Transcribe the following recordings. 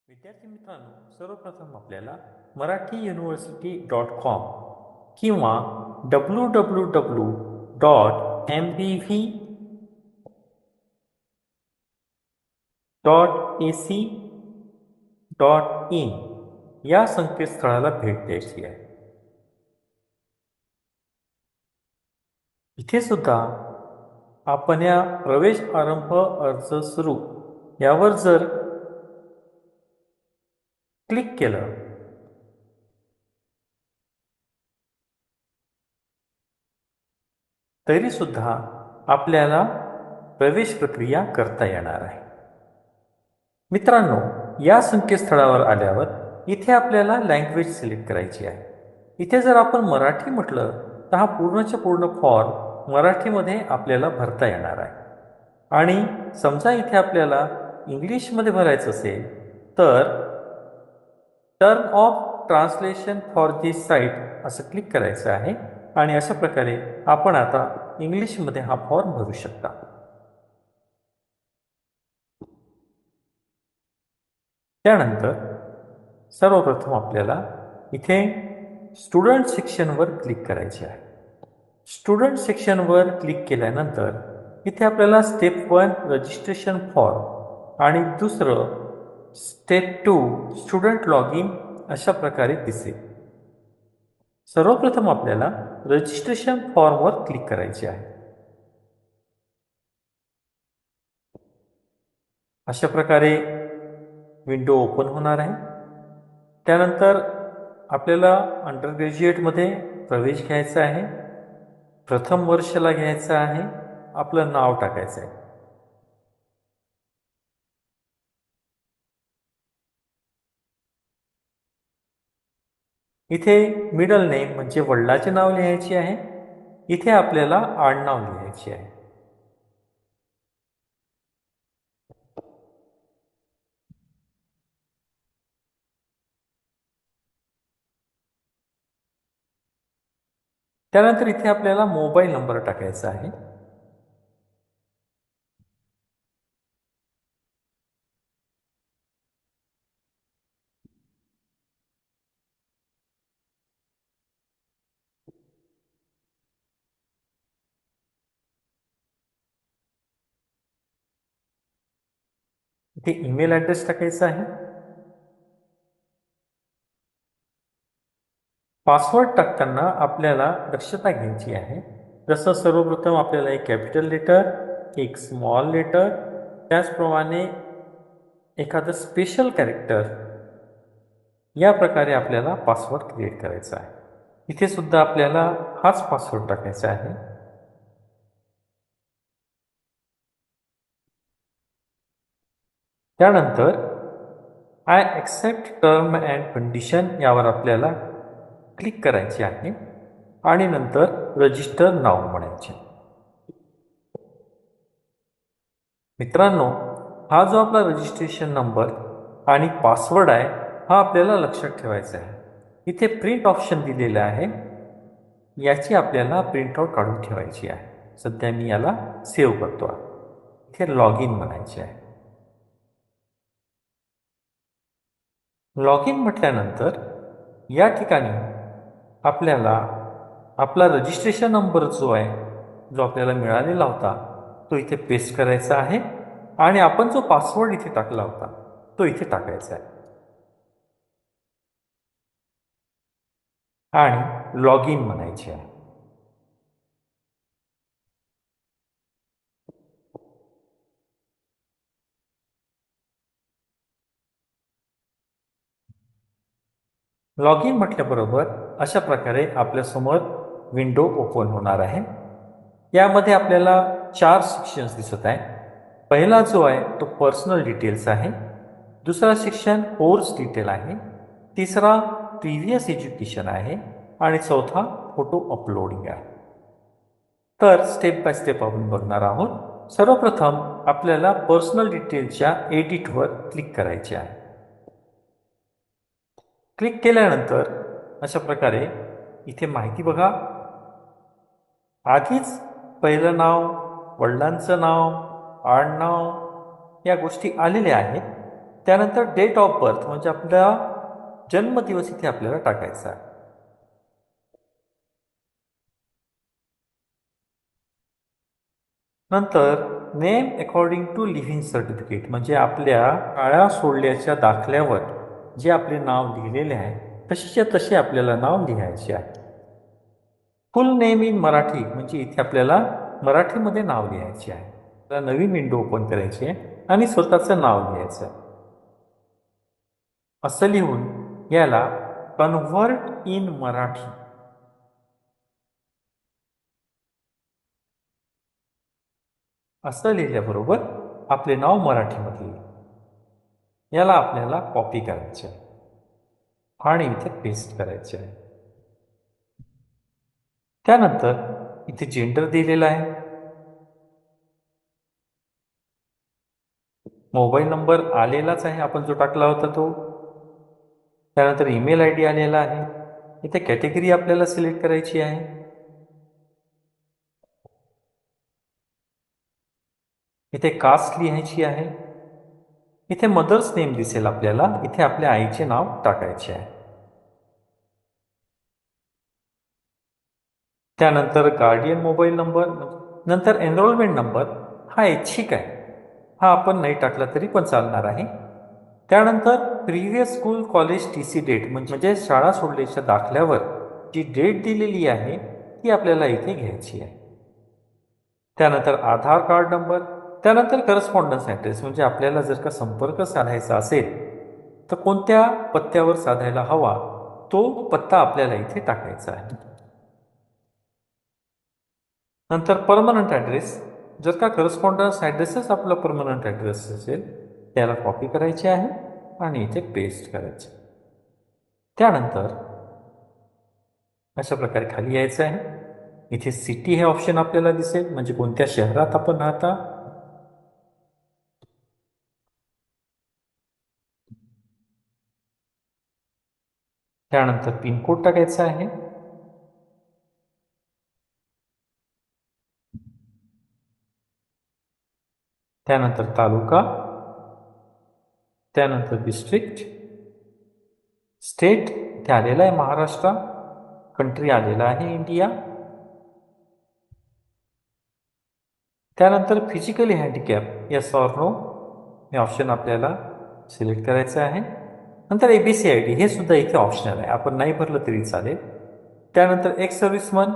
विद्यार्थी मित्रांनो, सर्वप्रथम आपल्याला marathi.university.com किंवा www.mbv.ac.in या संकेतस्थळाला भेट द्यायची आहे. इथे सुद्धा आपण या प्रवेश आरंभ अर्ज सुरू यावर जर क्लिक केलं तरी सुद्धा आपल्याला प्रवेश प्रक्रिया करता येणार आहे. मित्रांनो, या संकेतस्थळावर आल्यावर इथे आपल्याला लँग्वेज सिलेक्ट करायची आहे. इथे जर आपण मराठी म्हटलं तर हा पूर्णच्या पूर्ण फॉर्म मराठीमध्ये आपल्याला भरता येणार आहे. आणि समजा इथे आपल्याला इंग्लिशमध्ये भरायचं असेल तर turn off translation for this site असं क्लिक करायचं आहे आणि अशा प्रकारे आपण आता इंग्लिशमध्ये हा फॉर्म भरू शकता. त्यानंतर सर्वप्रथम आपल्याला इथे स्टुडंट सेक्शनवर क्लिक करायचे आहे. स्टुडंट सेक्शनवर क्लिक केल्यानंतर इथे आपल्याला स्टेप 1 रजिस्ट्रेशन फॉर्म आणि दुसरं स्टेप 2 स्टुडंट लॉग इन अशा प्रकारे दिसेल. सर्वप्रथम आपल्याला रजिस्ट्रेशन फॉर्मवर क्लिक करायचे आहे. अशा प्रकारे विंडो ओपन होणार आहे. त्यानंतर आपल्याला अंडर ग्रॅज्युएटमध्ये प्रवेश घ्यायचा आहे. प्रथम वर्षाला घ्यायचं आहे. आपलं नाव टाकायचं आहे. इथे मिडल नेम म्हणजे वडिलाचे नाव लिहायचे आहे. इथे आपल्याला आडनाव लिहायचे आहे. त्यानंतर इथे आपल्याला मोबाईल नंबर टाकायचा आहे. इथे ईमेल ॲड्रेस टाकायचा आहे. पासवर्ड टाकताना आपल्याला दक्षता घ्यायची आहे. जसं सर्वप्रथम आपल्याला एक कॅपिटल लेटर, एक स्मॉल लेटर, त्याचप्रमाणे एखादं स्पेशल कॅरेक्टर या प्रकारे आपल्याला पासवर्ड क्रिएट करायचा आहे. इथे सुद्धा आपल्याला हाच पासवर्ड टाकायचा आहे. त्यानंतर I accept term and condition यावर आपल्याला क्लिक करायचे आहे आणि नंतर रजिस्टर नाव म्हणायचे. मित्रांनो, हा जो आपला रजिस्ट्रेशन नंबर आणि पासवर्ड आहे हा आपल्याला लक्षात ठेवायचा आहे. इथे प्रिंट ऑप्शन दिलेलं आहे. याची आपल्याला प्रिंटआउट काढून ठेवायची आहे. सध्या मी याला सेव्ह करतो आहे. इथे लॉग इन म्हणायचे आहे. लॉग इन म्हटल्यानंतर या ठिकाणी आपल्याला आपला रजिस्ट्रेशन नंबर जो आहे जो आपल्याला मिळालेला होता तो इथे पेस्ट करायचा आहे आणि आपण जो पासवर्ड इथे टाकला होता तो इथे टाकायचा आहे आणि लॉग इन म्हणायचे आहे. लॉग इन म्हटल्याबरोबर अशा प्रकारे आपल्यासमोर विंडो ओपन होणार आहे. यामध्ये आपल्याला 4 सेक्शन्स दिसत आहे. पहिला जो आहे तो पर्सनल डिटेल्स आहे. दुसरा सेक्शन कोर्स डिटेल आहे. तिसरा प्रिव्हियस एज्युकेशन आहे आणि चौथा फोटो अपलोडिंग आहे. तर स्टेप बाय स्टेप आपण बघणार आहोत. सर्वप्रथम आपल्याला पर्सनल डिटेल्सच्या एडिटवर क्लिक करायचे आहे. क्लिक केल्यानंतर अशा प्रकारे इथे माहिती बघा. आधीच पहिलं नाव, वडिलांचं नाव, आडनाव या गोष्टी आलेल्या आहेत. त्यानंतर डेट ऑफ बर्थ म्हणजे आपला जन्मदिवस इथे आपल्याला टाकायचा आहे. नंतर name according to leaving certificate म्हणजे आपल्या शाळा सोडल्याच्या दाखल्यावर जे आपले नाव लिहिलेले आहे तसेच्या तसे आपल्याला नाव लिहायचे आहे. फुल नेम इन मराठी म्हणजे इथे आपल्याला मराठीमध्ये नाव लिहायचे आहे. आपल्याला नवीन विंडो ओपन करायची आहे आणि स्वतःचं नाव लिहायचं आहे. असं लिहून याला कन्व्हर्ट इन मराठी असं लिहिल्याबरोबर आपले नाव मराठीमध्ये येईल. याला आपल्याला कॉपी करायचे आहे आणि इथे पेस्ट करायचे आहे. त्यानंतर इथे जेंडर दिलेला आहे. मोबाईल नंबर आलेलाच आहे आपण जो टाकला होता तो. त्यानंतर ईमेल आय डी आलेला आहे. इथे कॅटेगरी आपल्याला सिलेक्ट करायची आहे. इथे कास्ट लिहायची आहे. इथे मदर्स नेम दिसेल आपल्याला. इथे आपल्या आईचे नाव टाकायचे आहे. त्यानंतर गार्डियन मोबाईल नंबर नंतर एनरोलमेंट नंबर हा ऐच्छिक आहे. हा आपण नाही टाकला तरी पण चालणार आहे. त्यानंतर previous school college TC date म्हणजे शाळा सोडल्याच्या दाखल्यावर जी डेट दिलेली आहे ती आपल्याला इथे घ्यायची आहे. त्यानंतर आधार कार्ड नंबर. त्यानंतर करस्पॉन्डन्स ॲड्रेस म्हणजे आपल्याला जर का संपर्क साधायचा असेल तर कोणत्या पत्त्यावर साधायला हवा तो पत्ता आपल्याला इथे टाकायचा आहे. नंतर परमनंट ॲड्रेस. जर का करस्पॉन्डन्स ॲड्रेसच आपला परमनंट ॲड्रेस असेल त्याला कॉपी करायचे आहे आणि इथे पेस्ट करायचे. त्यानंतर अशा प्रकारे खाली यायचं आहे. इथे सिटी हे ऑप्शन आपल्याला दिसेल म्हणजे कोणत्या शहरात आपण राहता. त्यानंतर पिनकोड टाकायचा आहे. त्यानंतर तालुका. त्यानंतर डिस्ट्रिक्ट. स्टेट इथे आलेला आहे महाराष्ट्र. कंट्री आलेला आहे इंडिया. त्यानंतर physically handicap yes or no हे ऑप्शन आपल्याला सिलेक्ट करायचं आहे. नंतर ABCID हे सुद्धा इथे ऑप्शनल आहे. आपण नाही भरलं तरी चालेल. त्यानंतर एक्स सर्व्हिसमन.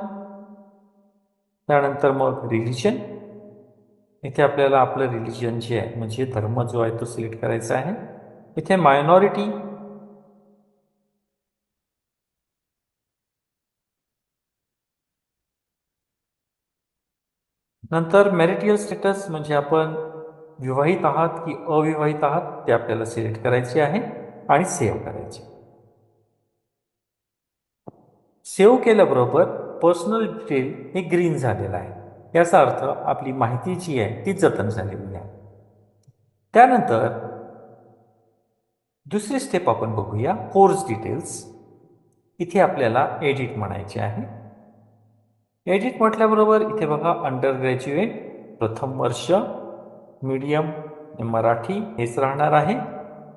त्यानंतर मग रिलिजन. इथे आपल्याला आपलं रिलिजन जे आहे म्हणजे धर्म जो आहे तो सिलेक्ट करायचा आहे. इथे मायनॉरिटी. नंतर मॅरिटियल स्टेटस म्हणजे आपण विवाहित आहात की अविवाहित आहात ते आपल्याला सिलेक्ट करायचे आहे आणि सेव्ह करायचे. सेव्ह केल्याबरोबर पर्सनल डिटेल हे ग्रीन झालेलं आहे. याचा अर्थ आपली माहिती जी आहे ती जतन झालेली आहे. त्यानंतर दुसरी स्टेप आपण बघूया कोर्स डिटेल्स. इथे आपल्याला एडिट म्हणायचे आहे. एडिट म्हटल्याबरोबर इथे बघा अंडर ग्रॅज्युएट प्रथम वर्ष मीडियम मराठी हेच राहणार आहे.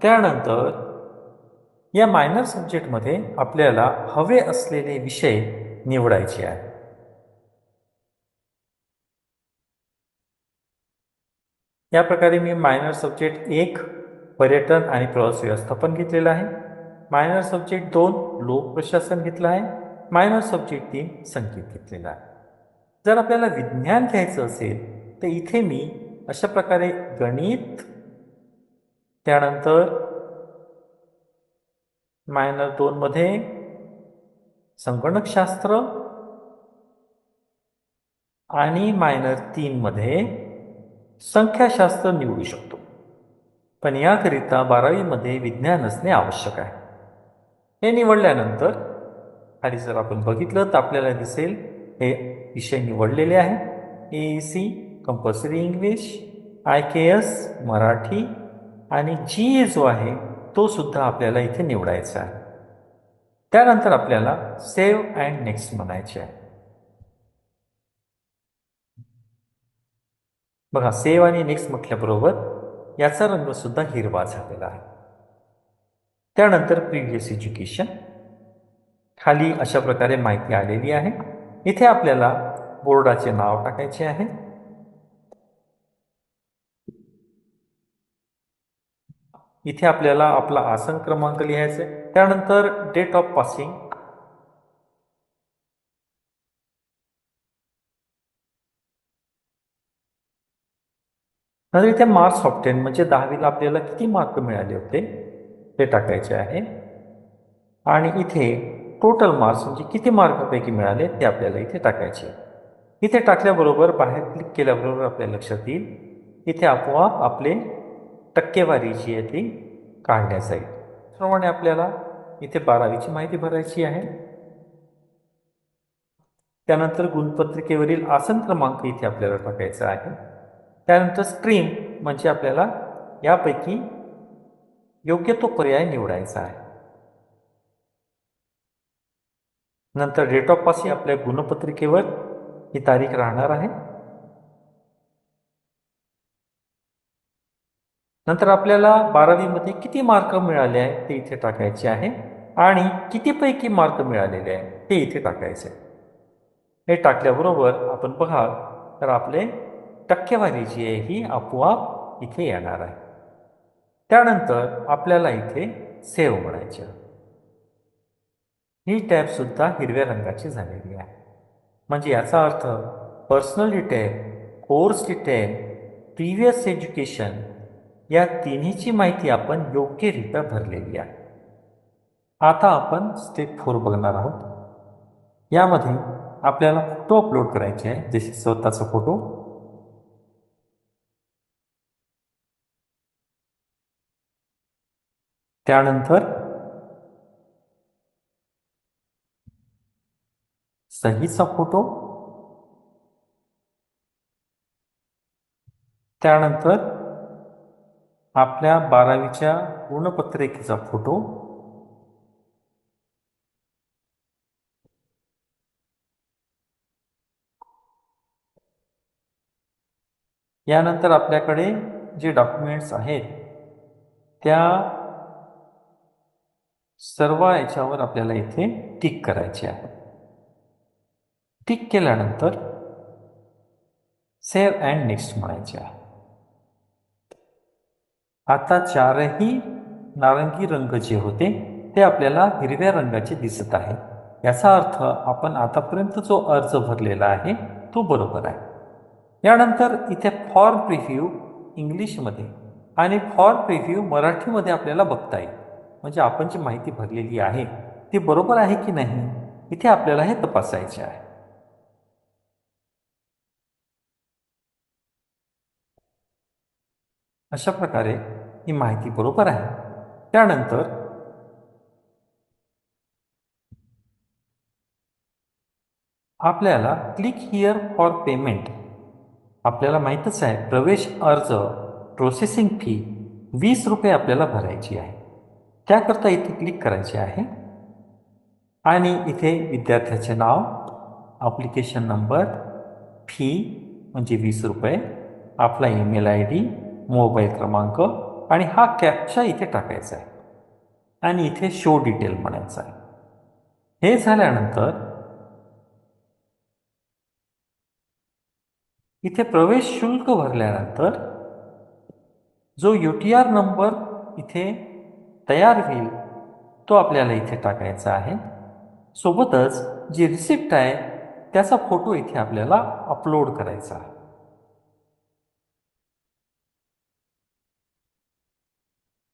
त्यानंतर या मायनर सब्जेक्टमध्ये आपल्याला हवे असलेले विषय निवडायचे आहे. या प्रकारे मी मायनर सब्जेक्ट 1 पर्यटन आणि प्रवास व्यवस्थापन घेतलेला आहे. मायनर सब्जेक्ट 2 लोक प्रशासन घेतला आहे. मायनर सब्जेक्ट 3 संगीत घेतलेला आहे. जर आपल्याला विज्ञान घ्यायचं असेल तर इथे मी अशा प्रकारे गणित. त्यानंतर मायनर 2 मध्ये संगणकशास्त्र आणि मायनर 3 मध्ये संख्याशास्त्र निवडू शकतो. पण याकरिता 12वीमध्ये विज्ञान असणे आवश्यक आहे. हे निवडल्यानंतर खाली जर आपण बघितलं तर आपल्याला दिसेल हे विषय निवडलेले आहे. AEC compulsory English, IKS Marathi आणि GE जो आहे तो सुद्धा आपल्याला इथे निवडायचा आहे. त्यानंतर आपल्याला सेव्ह अँड नेक्स्ट म्हणायचे आहे. बघा सेव्ह आणि नेक्स्ट म्हटल्याबरोबर याचा रंग सुद्धा हिरवा झालेला आहे. त्यानंतर प्रिव्हियस एज्युकेशन, खाली अशा प्रकारे माहिती आलेली आहे. इथे आपल्याला बोर्डाचे नाव टाकायचे आहे. इथे आपल्याला आपला आसन क्रमांक लिहायचा आहे. त्यानंतर डेट ऑफ पासिंग, नंतर इथे मार्क्स ऑफ 10 म्हणजे 10वीला आपल्याला किती मार्क मिळाले होते ते टाकायचे आहे. आणि इथे टोटल मार्क्स म्हणजे किती मार्कपैकी मिळाले ते आपल्याला इथे टाकायचे. इथे टाकल्याबरोबर बाहेर क्लिक केल्याबरोबर आपल्या लक्षात येईल इथे आपोआप आपले टक्केवारी जी आहे ती काढण्यात जाईल. त्याप्रमाणे आपल्याला इथे 12वीची माहिती भरायची आहे. त्यानंतर गुणपत्रिकेवरील आसन क्रमांक इथे आपल्याला टाकायचा आहे. त्यानंतर स्ट्रीम म्हणजे आपल्याला यापैकी योग्य तो पर्याय निवडायचा आहे. नंतर डेट ऑफ पासिंग आपल्या गुणपत्रिकेवर ही तारीख राहणार आहे. नंतर आपल्याला 12वीमध्ये किती मार्क मिळाले आहे ते इथे टाकायचे आहे आणि कितीपैकी मार्क मिळालेले आहे ते इथे टाकायचे. हे टाकल्याबरोबर आपण बघाल तर आपले टक्केवारी जी आहे ही आपोआप इथे येणार आहे. त्यानंतर आपल्याला इथे सेव्ह म्हणायचे. ही टॅब सुद्धा हिरव्या रंगाची झालेली आहे. म्हणजे याचा अर्थ personal detail, course detail, previous education या तिन्हीची माहिती आपण योग्यरित्या भरलेली आहे. आता आपण स्टेप 4 बघणार आहोत. यामध्ये आपल्याला फोटो अपलोड करायचे आहे, जसे स्वतःचा फोटो. त्यानंतर सहीचा फोटो, त्यानंतर आपल्या 12वीच्या गुणपत्रिकेचा फोटो, यानंतर आपल्याकडे जे डॉक्युमेंट्स आहेत त्या सर्व याच्यावर आपल्याला इथे टिक करायचे आहे. टिक केल्यानंतर सेव्ह अँड नेक्स्ट म्हणायचे आहे. आता चारही नारंगी रंग जे होते ते आपल्याला हिरव्या रंगाचे दिसत आहे. याचा अर्थ आपण आतापर्यंत जो अर्ज भरलेला आहे तो बरोबर आहे. यानंतर इथे फॉर प्रिव्ह्यू इंग्लिशमध्ये आणि फॉर प्रिव्ह्यू मराठीमध्ये आपल्याला बघता येईल. म्हणजे आपण जी माहिती भरलेली आहे ती बरोबर आहे की नाही इथे आपल्याला हे तपासायचे आहे. अशा प्रकारे ही माहिती बरोबर आहे. त्यानंतर आपल्याला क्लिक हिअर फॉर पेमेंट, आपल्याला माहीतच आहे प्रवेश अर्ज प्रोसेसिंग फी 20 रुपये आपल्याला भरायची आहे. त्याकरता इथे क्लिक करायचे आहे आणि इथे विद्यार्थ्याचे नाव, ॲप्लिकेशन नंबर, फी म्हणजे 20 रुपये, आपला ईमेल ID, मोबाईल क्रमांक आणि हा कॅप्चा इथे टाकायचा आहे आणि इथे शो डिटेल म्हणायचं आहे. हे झाल्यानंतर इथे प्रवेश शुल्क भरल्यानंतर जो UTR नंबर इथे तयार होईल तो आपल्याला इथे टाकायचा आहे. सोबतच जी रिसिप्ट आहे त्याचा फोटो इथे आपल्याला अपलोड करायचा आहे.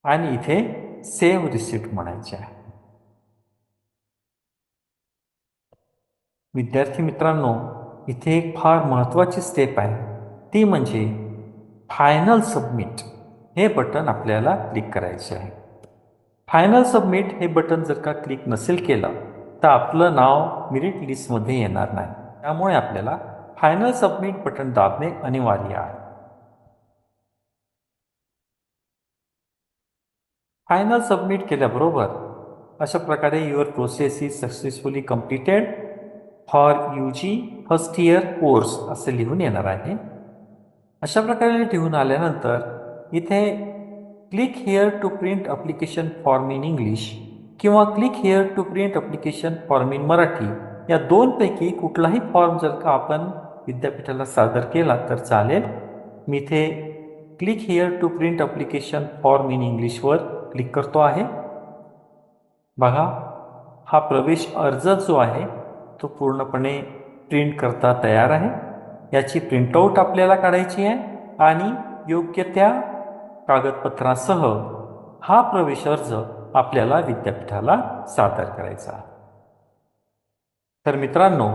आणि इथे सेव्ह रिसिप्ट म्हणायचे आहे. विद्यार्थी मित्रांनो, इथे एक फार महत्त्वाची स्टेप आहे, ती म्हणजे फायनल सबमिट हे बटन आपल्याला क्लिक करायचे आहे. फायनल सबमिट हे बटन जर का क्लिक नसेल केलं तर आपलं नाव मेरिट लिस्टमध्ये येणार नाही. त्यामुळे आपल्याला फायनल सबमिट बटन दाबणे अनिवार्य आहे. फायनल सबमिट केल्याबरोबर अशा प्रकारे your process is successfully completed for UG first year course असे लिहून येणार आहे. अशा प्रकारे लिहून आल्यानंतर इथे click here to print application form in English किंवा click here to print application form in Marathi या दोनपैकी कुठलाही फॉर्म जर का आपण विद्यापीठाला सादर केला तर चालेल. मी इथे click here to print application form in इंग्लिशवर क्लिक करतो आहे. बघा, हा प्रवेश अर्ज जो आहे तो पूर्णपणे प्रिंट करता तयार आहे. याची प्रिंटआउट आपल्याला काढायची आहे आणि योग्य त्या कागदपत्रासह हा प्रवेश अर्ज आपल्याला विद्यापीठाला सादर करायचा. तर मित्रांनो,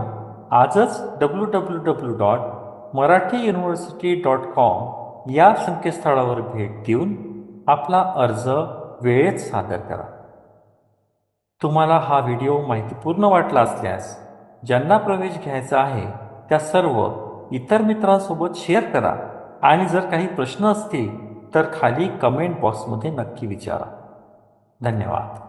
आजच www.marathiyuniversity.com या संकेतस्थळावर भेट देऊन आपला अर्ज वेळेत सादर करा. तुम्हाला हा व्हिडिओ माहितीपूर्ण वाटला असल्यास ज्यांना प्रवेश घ्यायचा आहे त्या सर्व इतर मित्रांसोबत शेअर करा आणि जर काही प्रश्न असतील तर खाली कमेंट बॉक्समध्ये नक्की विचारा. धन्यवाद.